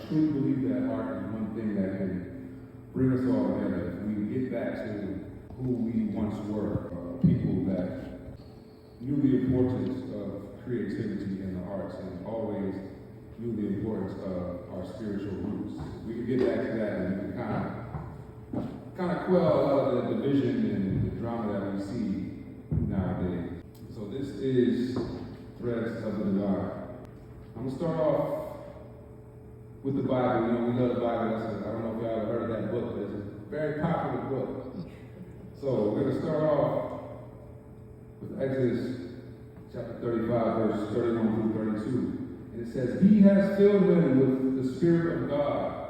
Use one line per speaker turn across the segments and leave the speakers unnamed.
truly believe that art is one thing that can bring us all together. If we get back to who we once were, people that knew the importance of creativity in the arts and always knew the importance of our spiritual roots. We can get back to that and we can kind of quell a lot of the division and the drama that we see nowadays. So this is Threads of the Divine. I'm going to start off with the Bible. You know, we love the Bible. I don't know if y'all have heard of that book, but it's a very popular book. So we're going to start off with Exodus chapter 35, verse 31 through 32. And it says, "He has filled them with the Spirit of God,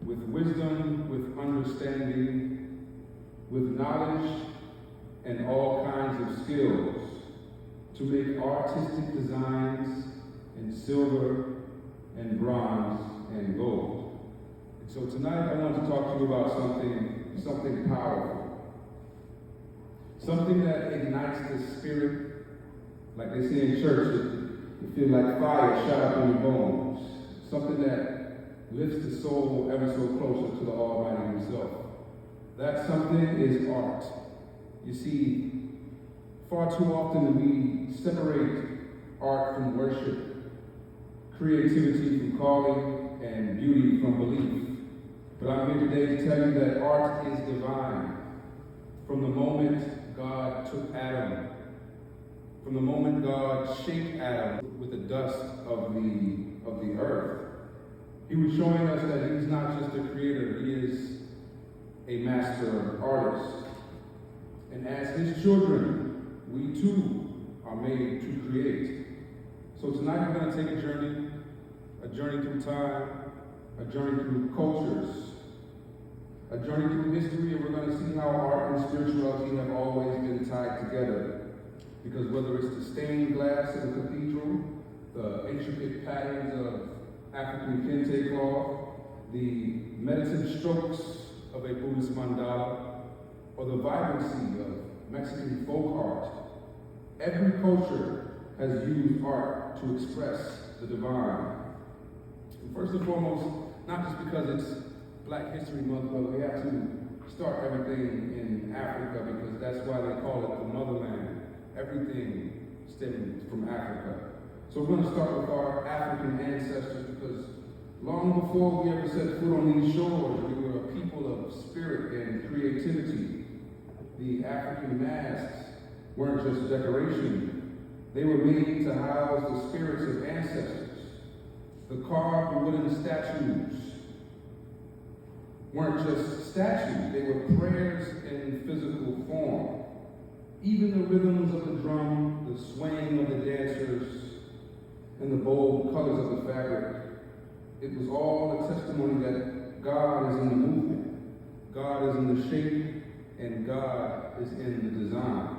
with wisdom, with understanding, with knowledge, and all kinds of skills, to make artistic designs in silver and bronze and gold." And so tonight I want to talk to you about something powerful. Something that ignites the spirit, like they say in church, it feels like fire shot up in your bones. Something that lifts the soul ever so closer to the Almighty Himself. That something is art. You see, far too often we separate art from worship, creativity from calling, and beauty from belief. But I'm here today to tell you that art is divine. From the moment God took Adam, from the moment God shaped Adam with the dust of the earth, He was showing us that He's not just a creator, He is a master artist. And as His children, we too are made to create. So tonight we're going to take a journey through time, a journey through cultures, a journey through history, and we're going to see how art and spirituality have always been tied together. Because whether it's the stained glass of the cathedral, the intricate patterns of African kente cloth, the meditative strokes of a Buddhist mandala, or the vibrancy of Mexican folk art, every culture has used art to express the divine. And first and foremost, not just because it's Black History Month, but we have to start everything in Africa because that's why they call it the motherland. Everything stems from Africa. So we're going to start with our African ancestors because long before we ever set foot on these shores, we were a people of spirit and creativity. The African masks weren't just decoration. They were made to house the spirits of ancestors. The carved wooden statues weren't just statues, they were prayers in physical form. Even the rhythms of the drum, the swaying of the dancers, and the bold colors of the fabric, it was all a testimony that God is in the movement, God is in the shape, and God is in the design.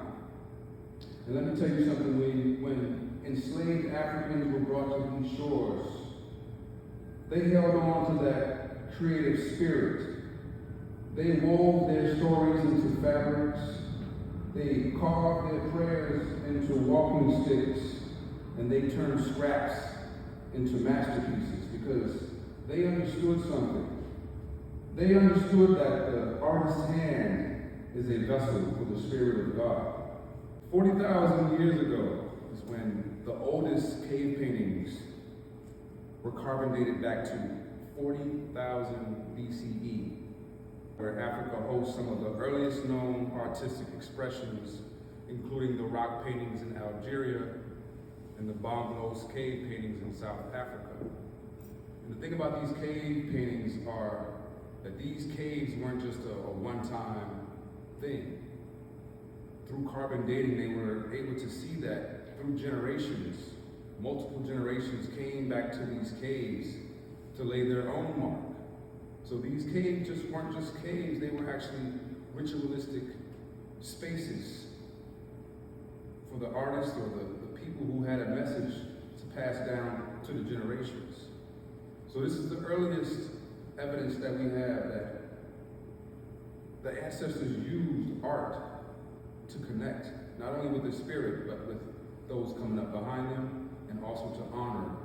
And let me tell you something, when enslaved Africans were brought to these shores, they held on to that creative spirit. They wove their stories into fabrics. They carved their prayers into walking sticks, and they turned scraps into masterpieces because they understood something. They understood that the artist's hand is a vessel for the Spirit of God. 40,000 years ago is when the oldest cave paintings were carbon dated back to 40,000 BCE. Where Africa hosts some of the earliest known artistic expressions, including the rock paintings in Algeria and the Bomblos cave paintings in South Africa. And the thing about these cave paintings are that these caves weren't just a one-time thing. Through carbon dating, they were able to see that through generations, multiple generations came back to these caves to lay their own mark. So these caves just weren't just caves, they were actually ritualistic spaces for the artists or the people who had a message to pass down to the generations. So this is the earliest evidence that we have that the ancestors used art to connect, not only with the spirit, but with those coming up behind them, and also to honor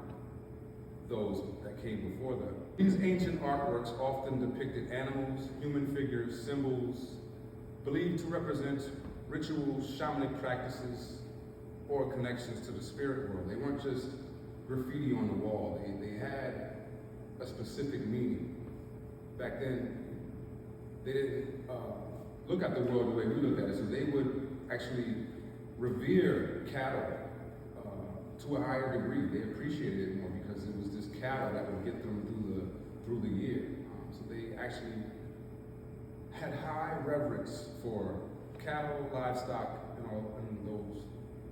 those that came before them. These ancient artworks often depicted animals, human figures, symbols, believed to represent rituals, shamanic practices, or connections to the spirit world. They weren't just graffiti on the wall. They had a specific meaning. Back then, they didn't look at the world the way we look at it, so they would actually revere cattle to a higher degree. They appreciated it more because it was this cattle that would get them through the year. So they actually had high reverence for cattle, livestock, and those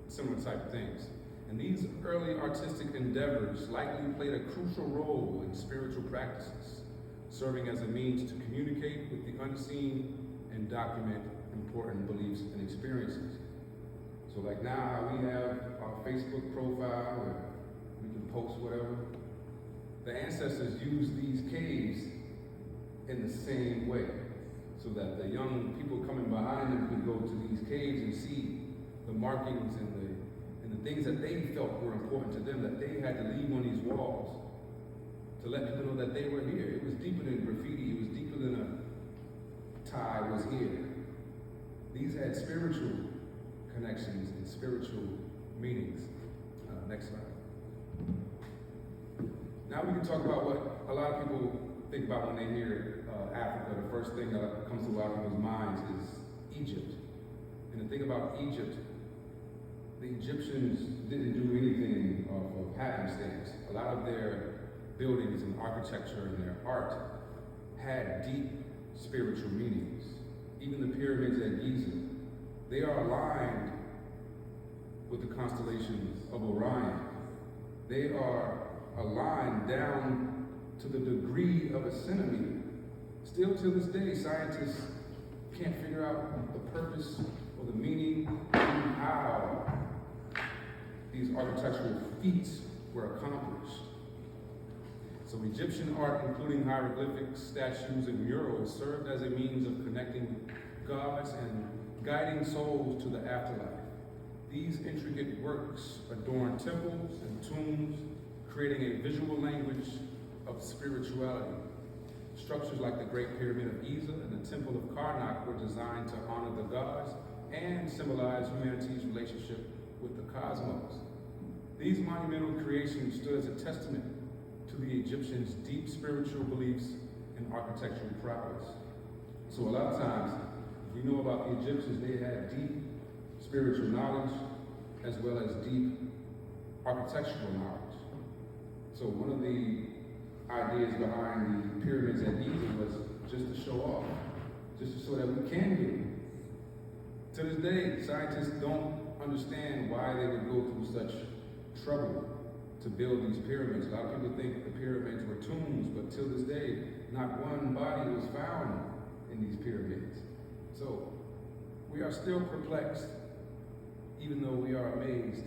similar type of things. And these early artistic endeavors likely played a crucial role in spiritual practices, serving as a means to communicate with the unseen and document important beliefs and experiences. So like now we have our Facebook profile where we can post whatever. The ancestors used these caves in the same way, so that the young people coming behind them could go to these caves and see the markings and the things that they felt were important to them, that they had to leave on these walls to let people know that they were here. It was deeper than graffiti, it was deeper than a tie was here. These had spiritual connections and spiritual meanings. Next slide. Now we can talk about what a lot of people think about when they hear Africa. The first thing that comes to a lot of people's minds is Egypt. And the thing about Egypt, the Egyptians didn't do anything of happenstance. A lot of their buildings and architecture and their art had deep spiritual meanings. Even the pyramids at Giza, they are aligned with the constellation of Orion. They are aligned down to the degree of a centimeter. Still to this day, scientists can't figure out the purpose or the meaning and how these architectural feats were accomplished. So Egyptian art, including hieroglyphics, statues, and murals, served as a means of connecting gods and guiding souls to the afterlife. These intricate works adorn temples and tombs, creating a visual language of spirituality. Structures like the Great Pyramid of Giza and the Temple of Karnak were designed to honor the gods and symbolize humanity's relationship with the cosmos. These monumental creations stood as a testament to the Egyptians' deep spiritual beliefs and architectural prowess. So a lot of times, we know about the Egyptians, they had deep spiritual knowledge as well as deep architectural knowledge. So one of the ideas behind the pyramids at Giza was just to show off, just to show that we can do it. To this day, scientists don't understand why they would go through such trouble to build these pyramids. A lot of people think the pyramids were tombs, but till this day, not one body was found in these pyramids. So we are still perplexed, even though we are amazed.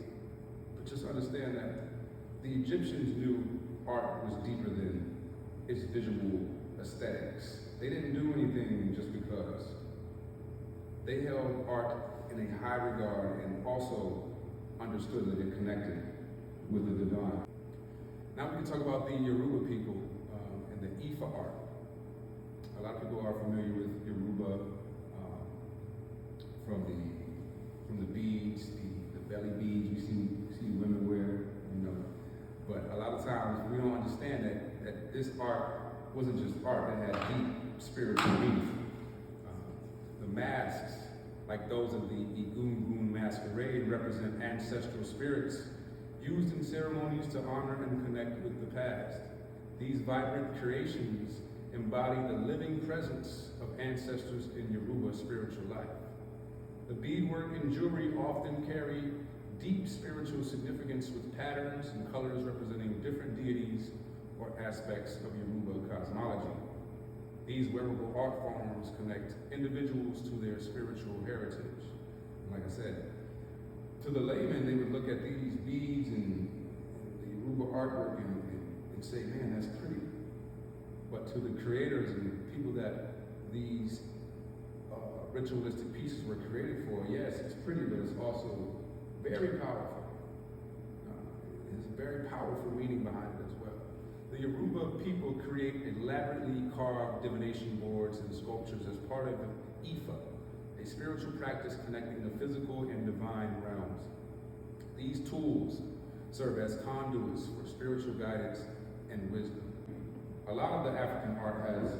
But just understand that the Egyptians knew art was deeper than its visual aesthetics. They didn't do anything just because. They held art in a high regard and also understood that it connected with the divine. Now we can talk about the Yoruba people and the Ifa art. A lot of people are familiar with Yoruba from the beads, the belly beads you see women wear, you know. But a lot of times we don't understand that this art wasn't just art, it had deep spiritual meaning. The masks, like those of the Egungun masquerade, represent ancestral spirits used in ceremonies to honor and connect with the past. These vibrant creations embody the living presence of ancestors in Yoruba spiritual life. The beadwork and jewelry often carry deep spiritual significance with patterns and colors representing different deities or aspects of Yoruba cosmology. These wearable art forms connect individuals to their spiritual heritage. And like I said, to the layman, they would look at these beads and the Yoruba artwork and say, man, that's pretty. But to the creators and people that these ritualistic pieces were created for, yes, it's pretty, but it's also very powerful. There's a very powerful meaning behind it as well. The Yoruba people create elaborately carved divination boards and sculptures as part of Ifa, a spiritual practice connecting the physical and divine realms. These tools serve as conduits for spiritual guidance and wisdom. A lot of the African art has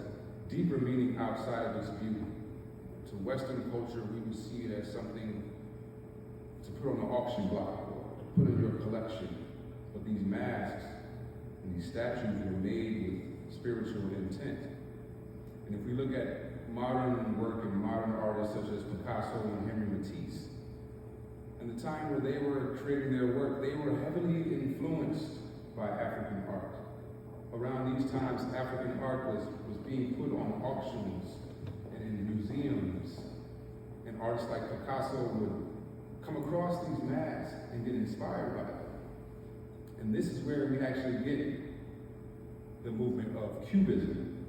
deeper meaning outside of its beauty. To Western culture, we would see it as something to put on the auction block or to put in your collection. But these masks and these statues were made with spiritual intent. And if we look at modern work and modern artists such as Picasso and Henri Matisse, in the time where they were creating their work, they were heavily influenced by African art. Around these times, African art was being put on auctions and in museums. And artists like Picasso would come across these masks and get inspired by them. And this is where we actually get the movement of Cubism.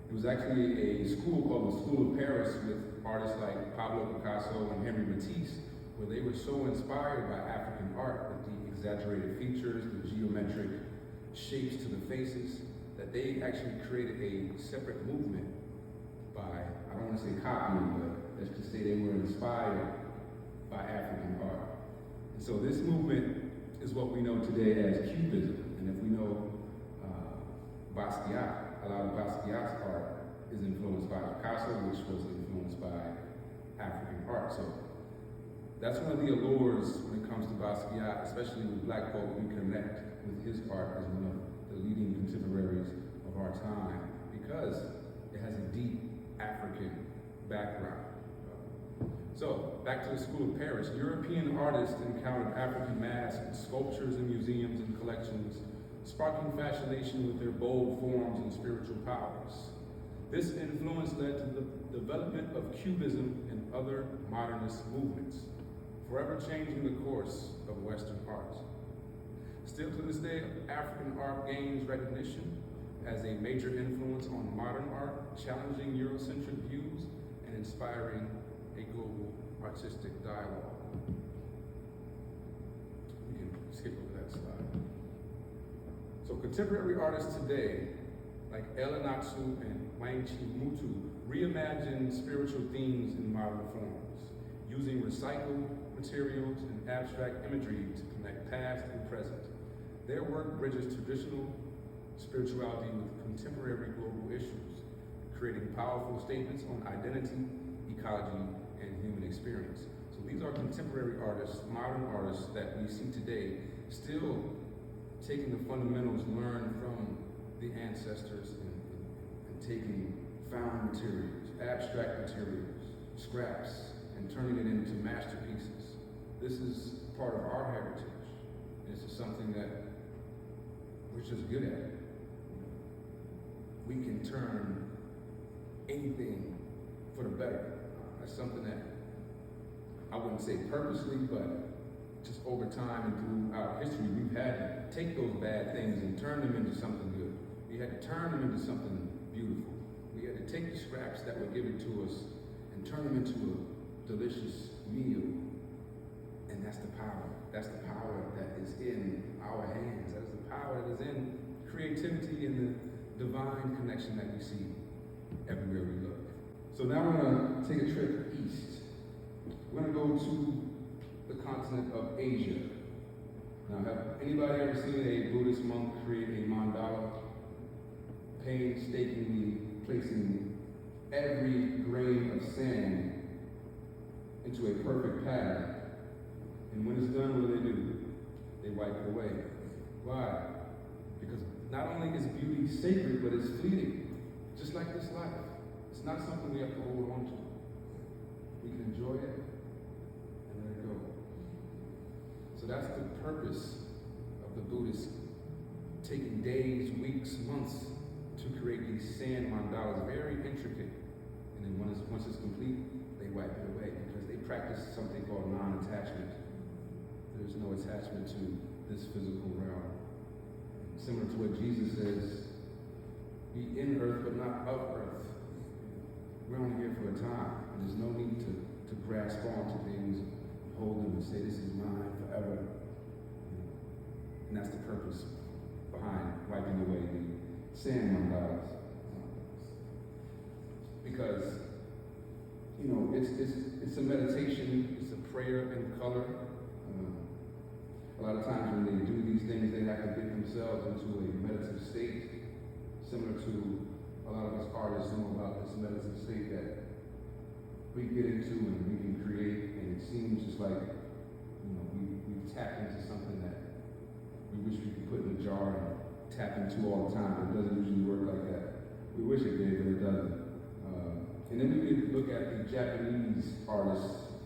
It was actually a school called the School of Paris with artists like Pablo Picasso and Henri Matisse, where they were so inspired by African art with the exaggerated features, the geometric shapes to the faces, that they actually created a separate movement by, I don't want to say copying, but let's just say they were inspired by African art. And so this movement is what we know today as Cubism. And if we know Basquiat, a lot of Basquiat's art is influenced by Picasso, which was influenced by African art. So that's one of the allures when it comes to Basquiat, especially with Black folk. We connect with his art as one of the leading contemporaries of our time because it has a deep African background. So, back to the School of Paris. European artists encountered African masks and sculptures in museums and collections, sparking fascination with their bold forms and spiritual powers. This influence led to the development of Cubism and other modernist movements, forever changing the course of Western art. Still to this day, African art gains recognition as a major influence on modern art, challenging Eurocentric views and inspiring a global artistic dialogue. We can skip over that slide. So contemporary artists today, like Ella Natsu and Wanchi Mutu, reimagine spiritual themes in modern forms, using recycled materials and abstract imagery to connect past and present. Their work bridges traditional spirituality with contemporary global issues, creating powerful statements on identity, ecology, and human experience. So these are contemporary artists, modern artists that we see today, still taking the fundamentals learned from the ancestors and taking found materials, abstract materials, scraps, and turning it into masterpieces. This is part of our heritage. This is something that we're just good at. We can turn anything for the better. That's something that I wouldn't say purposely, but just over time and throughout history, we've had to take those bad things and turn them into something good. We had to turn them into something beautiful. We had to take the scraps that were given to us and turn them into a delicious meal. And that's the power. That's the power that is in our hands. That is the power that is in creativity and the divine connection that we see everywhere we look. So now we're going to take a trip east. We're going to go to the continent of Asia. Now, have anybody ever seen a Buddhist monk create a mandala, painstakingly placing every grain of sand into a perfect pattern? And when it's done, what do? They wipe it away. Why? Because not only is beauty sacred, but it's fleeting, just like this life. It's not something we have to hold on to. We can enjoy it and let it go. So that's the purpose of the Buddhists taking days, weeks, months to create these sand mandalas, very intricate. And then once it's complete, they wipe it away because they practice something called non-attachment. There's no attachment to this physical realm. Similar to what Jesus says, be in earth but not of earth. We're only here for a time, and there's no need to grasp onto things, hold them and say, this is mine forever. And that's the purpose behind wiping away the sand mandalas. Because, it's a meditation, it's a prayer in color. A lot of times when they do these things, they have to get themselves into a meditative state, similar to a lot of us artists know about this meditative state that we get into and we can create, and it seems just like, we've tapped into something that we wish we could put in a jar and tap into all the time, but it doesn't usually work like that. We wish it did, but it doesn't. And then we could look at the Japanese artists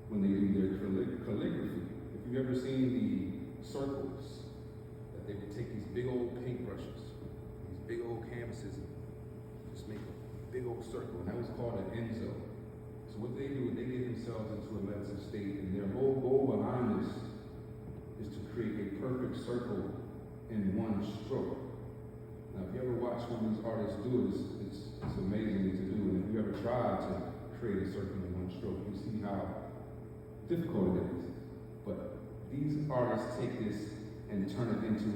when they do their calligraphy. If you've ever seen the circles, that they would take these big old paintbrushes, these big old canvases, and just make a big old circle, and that was called an enzo. So what they do is they get themselves into a meditative state, and their whole goal behind this is to create a perfect circle in one stroke. Now, if you ever watch one of these artists do it, it's amazing to do. And if you ever tried to create a circle in one stroke, you see how difficult it is. But these artists take this and turn it into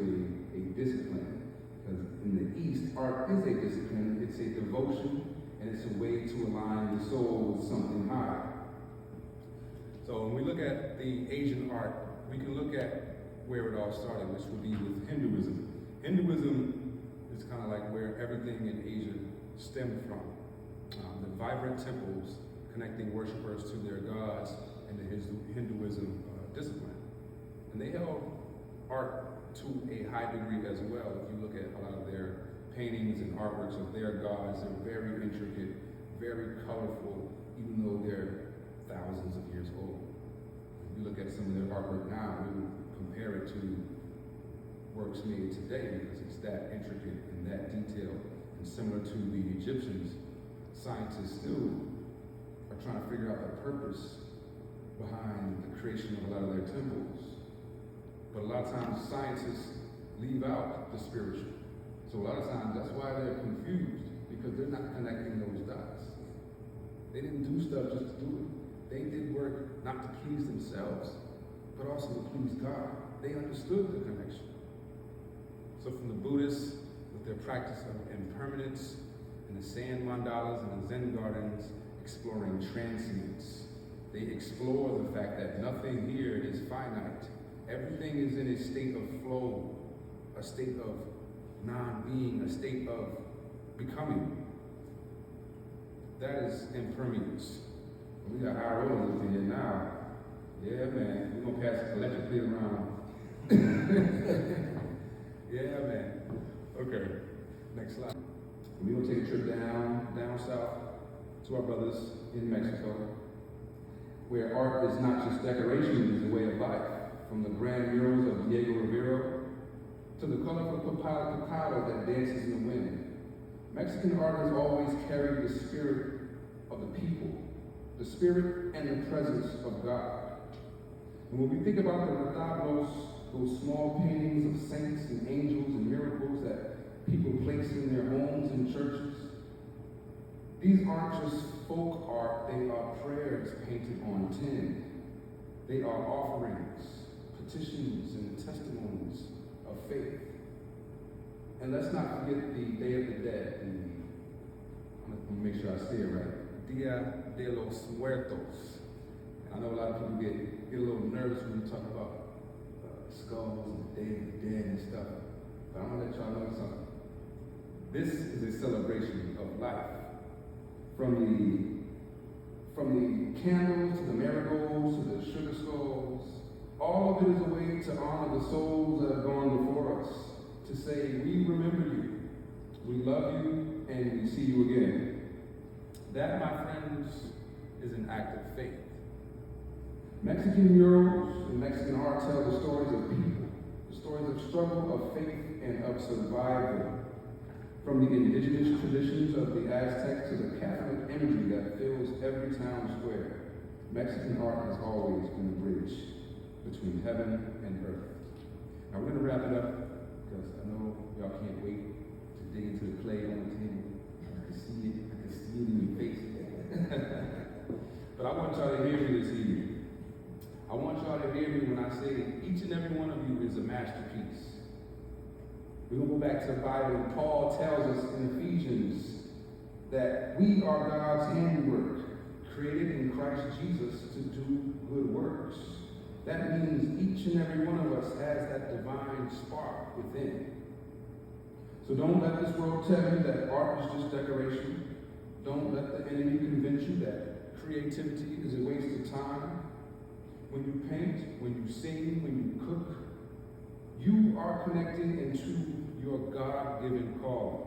a discipline. Because in the East, art is a discipline. It's a devotion, and it's a way to align the soul with something higher. So when we look at the Asian art, we can look at where it all started, which would be with Hinduism. Hinduism is kind of like where everything in Asia stemmed from. The vibrant temples connecting worshipers to their gods and the Hinduism discipline. And they held art to a high degree as well. If you look at a lot of their paintings and artworks of their gods, they're very intricate, very colorful, even though they're thousands of years old. If you look at some of their artwork now, we would compare it to works made today because it's that intricate and that detailed. And similar to the Egyptians, scientists still are trying to figure out the purpose behind the creation of a lot of their temples. But a lot of times scientists leave out the spiritual. So a lot of times that's why they're confused, because they're not connecting those dots. They didn't do stuff just to do it. They did work not to please themselves, but also to please God. They understood the connection. So from the Buddhists, with their practice of impermanence, and the sand mandalas and the Zen gardens, exploring transience. They explore the fact that nothing here is finite. Everything is in a state of flow, a state of non-being, a state of becoming. That is impermanence. We got high rollers up in here now. Yeah, man. We're going to pass the electric plate around. Yeah, man. Okay. Next slide. We're going to take a trip down south to our brothers in Mexico, where art is not just decoration, it is a way of life. From the grand murals of Diego Rivera to the colorful picado that dances in the wind. Mexican art has always carried the spirit of the people, the spirit and the presence of God. And when we think about the retablos, those small paintings of saints and angels and miracles that people place in their homes and churches, these aren't just folk art, they are prayers painted on tin. They are offerings, petitions, and testimonies of faith. And let's not forget the Day of the Dead, I'm going to make sure I say it right, Dia de los Muertos. And I know a lot of people get a little nervous when we talk about skulls and the Day of the Dead and stuff, but I'm going to let y'all know something. This is a celebration of life. From the candles to the marigolds to the sugar skulls, all of it is a way to honor the souls that have gone before us, to say, we remember you, we love you, and we see you again. That, my friends, is an act of faith. Mexican murals and Mexican art tell the stories of people, the stories of struggle, of faith, and of survival. From the indigenous traditions of the Aztecs to the Catholic imagery that fills every town square, Mexican art has always been a bridge between heaven and earth. Now we're going to wrap it up because I know y'all can't wait to dig into the clay on the table. I can see it. I can see it in your face. But I want y'all to hear me this evening. I want y'all to hear me when I say each and every one of you is a masterpiece. We're going to go back to the Bible, and Paul tells us in Ephesians that we are God's handiwork, created in Christ Jesus to do good works. That means each and every one of us has that divine spark within. So don't let this world tell you that art is just decoration. Don't let the enemy convince you that creativity is a waste of time. When you paint, when you sing, when you cook, you are connected into your God-given calling.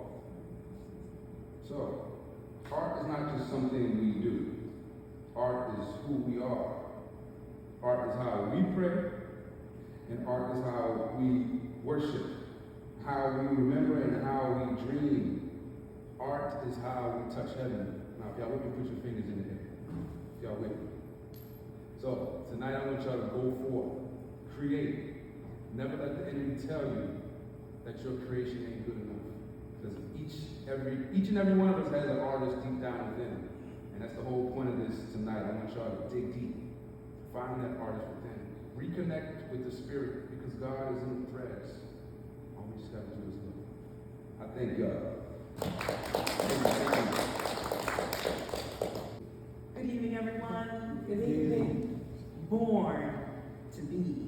So, art is not just something we do. Art is who we are. Art is how we pray, and art is how we worship, how we remember, and how we dream. Art is how we touch heaven. Now, if y'all with me, put your fingers in the air. If y'all with me. So, tonight I want y'all to go forth. Create. Never let the enemy tell you that your creation ain't good enough. Because each and every one of us has an artist deep down within. And that's the whole point of this tonight. I want y'all to dig deep. Find that artist within. Reconnect with the spirit, because God is in the threads. All we just got to do is look. I thank God.
Good evening, everyone. Good evening. Born to be.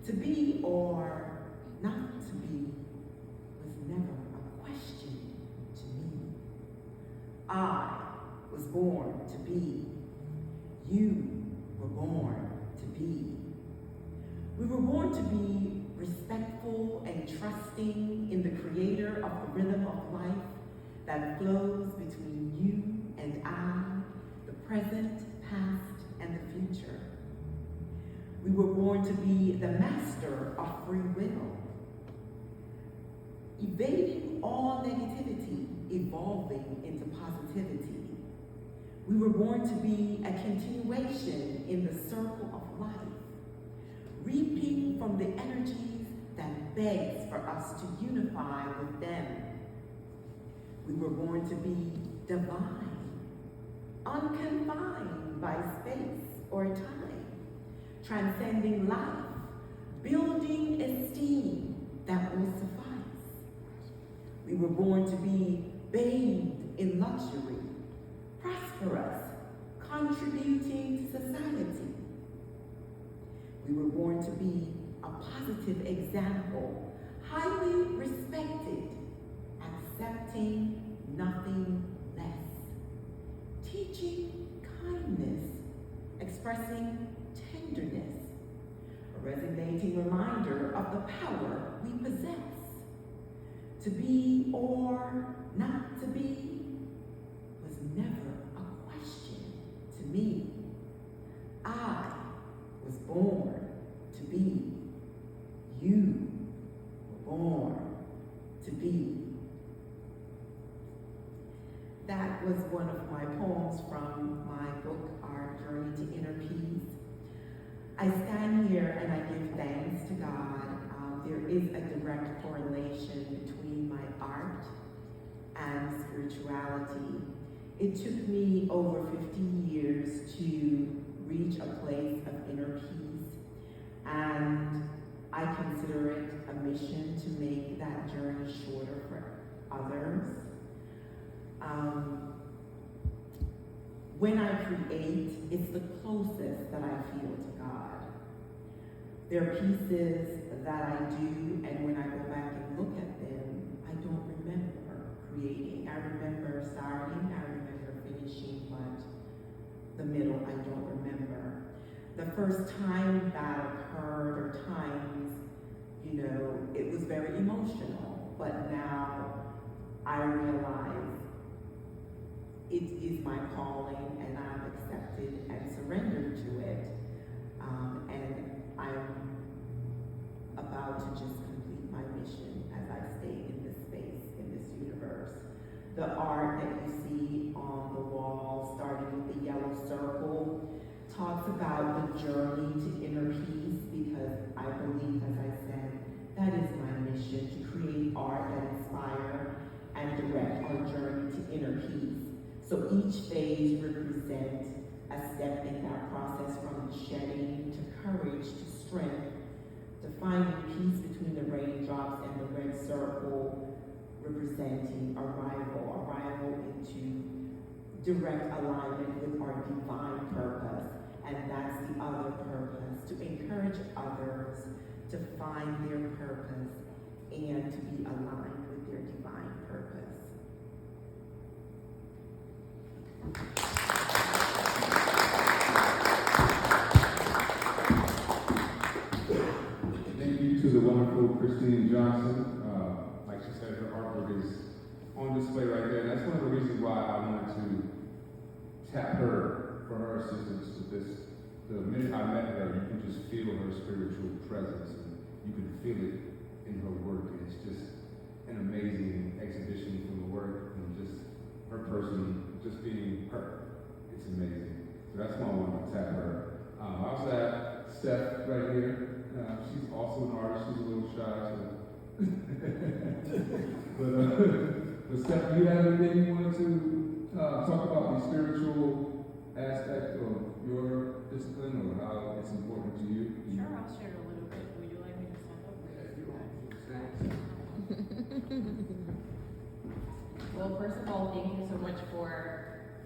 To be or not to be was never a question to me. I was born to be. You were born to be. We were born to be respectful and trusting in the creator of the rhythm of life that flows between you and I, the present, past, and the future. We were born to be the master of free will, evading all negativity, evolving into positivity. We were born to be a continuation in the circle of life, reaping from the energies that begs for us to unify with them. We were born to be divine, unconfined by space or time, transcending life, building esteem that will suffice. We were born to be bathed in luxury, prosperous, contributing to society. We were born to be a positive example, highly respected, accepting nothing less, teaching kindness, expressing tenderness, a resonating reminder of the power we possess. To be or not to be was never a question to me. I was born to be. You were born to be. That was one of my poems from my book, Our Journey to Inner Peace. I stand here and I give thanks to God. There is a direct correlation between my art and spirituality. It took me over 50 years to reach a place of inner peace, and I consider it a mission to make that journey shorter for others. When I create, it's the closest that I feel to God. There are pieces that I do, and when I go back and look at them, I don't remember creating. I remember starting, I remember finishing, but the middle I don't remember. The first time that occurred, or times, it was very emotional, but now I realize it is my calling, and I've accepted and surrendered to it. And I'm about to just complete my mission as I stay in this space, in this universe. The art that you see on the wall, starting with the yellow circle, talks about the journey to inner peace, because I believe, as I said, that is my mission, to create art that inspire and direct our journey to inner peace. So each phase represents a step in that process, from shedding to courage to strength, to finding peace between the raindrops and the red circle representing arrival into direct alignment with our divine purpose. And that's the other purpose, to encourage others to find their purpose and to be aligned with their divine purpose.
Thank you to the wonderful Christine Johnson. Like she said, her artwork is on display right there. And that's one of the reasons why I wanted to tap her for her assistance with this. The minute I met her, you can just feel her spiritual presence, and you can feel it in her work. And it's just an amazing exhibition from the work and just her person, just being her. It's amazing. So that's why I wanted to tap her. I also have Steph right here. She's also an artist. She's a little shy, so. but Steph, do you have anything you wanted to talk about the spiritual aspect of your discipline, or how it's important to you?
Sure, I'll share a little bit. Would you like me to stand up? Well, first of all, thank you so much for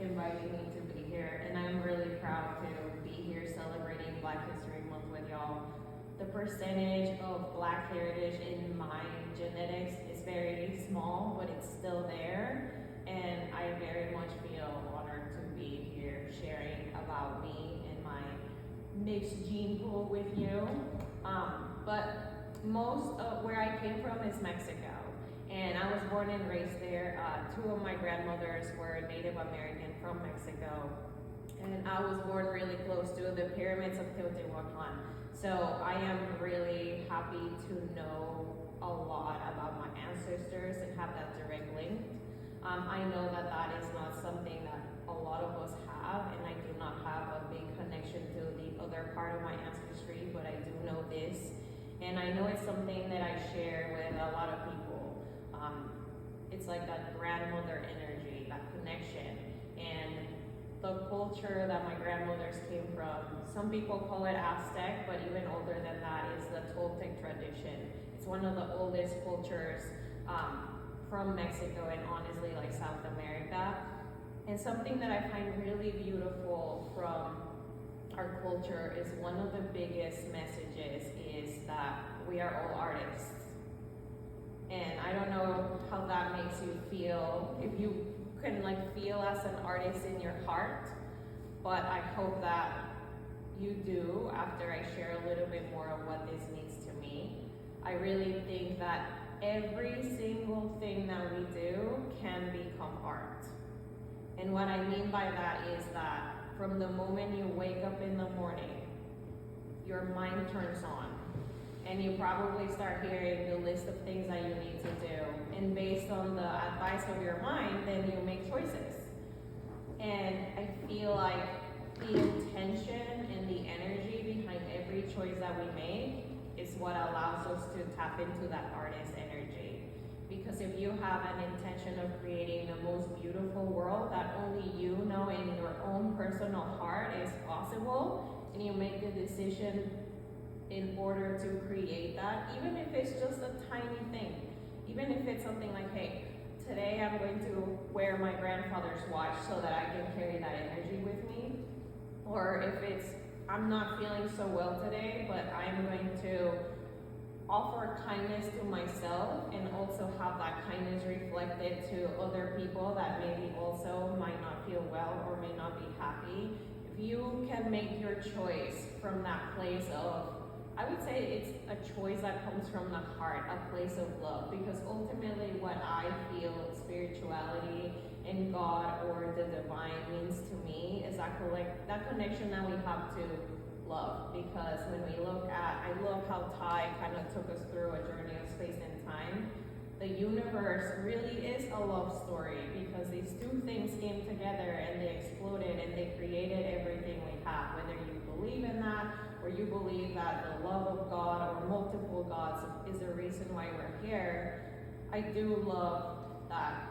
inviting me to be here, and I'm really proud to be here celebrating Black History Month with y'all. The percentage of Black heritage in my genetics is very small, but it's still there, and I very much feel honored to be here sharing about me and my mixed gene pool with you. But most of where I came from is Mexico, and I was born and raised there. Two of my grandmothers were Native American from Mexico, and I was born really close to the pyramids of Teotihuacan. So I am really happy to know a lot about my ancestors and have that direct link. I know that that is not something that a lot of us have, and I do not have a big connection to the other part of my ancestry, but I do know this. And I know it's something that I share with a lot of people. It's like that grandmother energy, that connection. And the culture that my grandmothers came from, some people call it Aztec, but even older than that is the Toltec tradition. It's one of the oldest cultures from Mexico and honestly like South America. And something that I find really beautiful from our culture is one of the biggest messages is that we are all artists. And I don't know how that makes you feel, if you can like feel as an artist in your heart, but I hope that you do after I share a little bit more of what this means to me. I really think that every single thing that we do can become art. And what I mean by that is that from the moment you wake up in the morning, your mind turns on. And you probably start hearing the list of things that you need to do. And based on the advice of your mind, then you make choices. And I feel like the intention and the energy behind every choice that we make is what allows us to tap into that artist energy. Because if you have an intention of creating the most beautiful world that only you know in your own personal heart is possible, and you make the decision in order to create that, even if it's just a tiny thing, even if it's something like, hey, today I'm going to wear my grandfather's watch so that I can carry that energy with me, or if it's, I'm not feeling so well today, but I'm going to offer kindness to myself and also have that kindness reflected to other people that maybe also might not feel well or may not be happy. If you can make your choice from that place of, I would say it's a choice that comes from the heart, a place of love, because ultimately what I feel spirituality and God or the divine means to me is that connection that we have to love. Because when we look at, I love how Ty kind of took us through a journey of space and time. The universe really is a love story because these two things came together and they exploded and they created everything we have. Whether you believe in that or you believe that the love of God or multiple gods is the reason why we're here, I do love that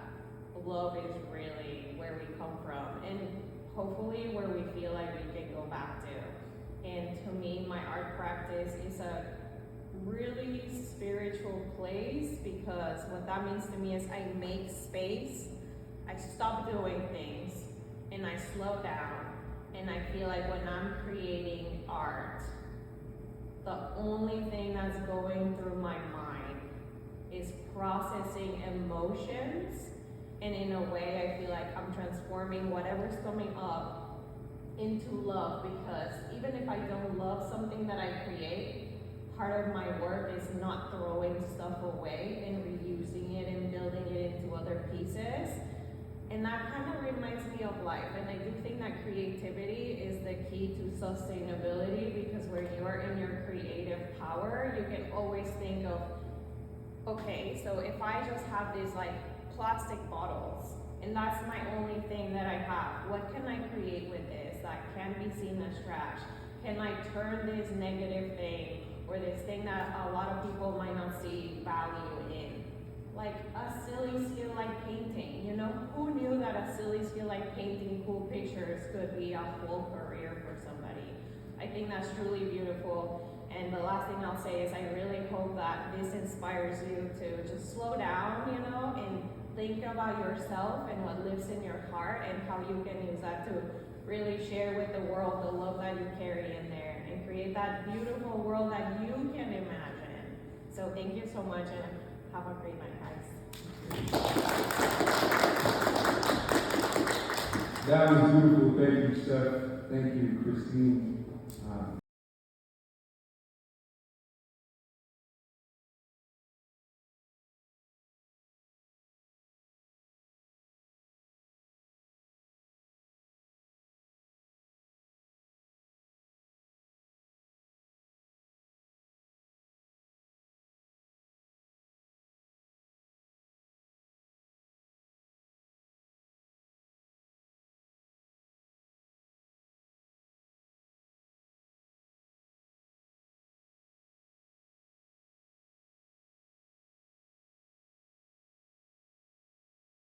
love is really where we come from and hopefully where we feel like we can go back to. And to me, my art practice is a really spiritual place, because what that means to me is I make space, I stop doing things, and I slow down. And I feel like when I'm creating art, the only thing that's going through my mind is processing emotions. And in a way, I feel like I'm transforming whatever's coming up into love, because even if I don't love something that I create, part of my work is not throwing stuff away and reusing it and building it into other pieces. And that kind of reminds me of life. And I do think that creativity is the key to sustainability, because when you're in your creative power, you can always think of, okay, so if I just have these like plastic bottles, and that's my only thing that I have, what can I create with this that can be seen as trash? Can I turn this negative thing, or this thing that a lot of people might not see value in? Like a silly skill like painting, you know? Who knew that a silly skill like painting cool pictures could be a whole career for somebody? I think that's truly beautiful. And the last thing I'll say is I really hope that this inspires you to just slow down, you know, and think about yourself and what lives in your heart, and how you can use that to really share with the world the love that you carry in there, and create that beautiful world that you can imagine. So thank you so much, and have a great night, guys.
That was beautiful. Thank you, Steph. Thank you, Christine.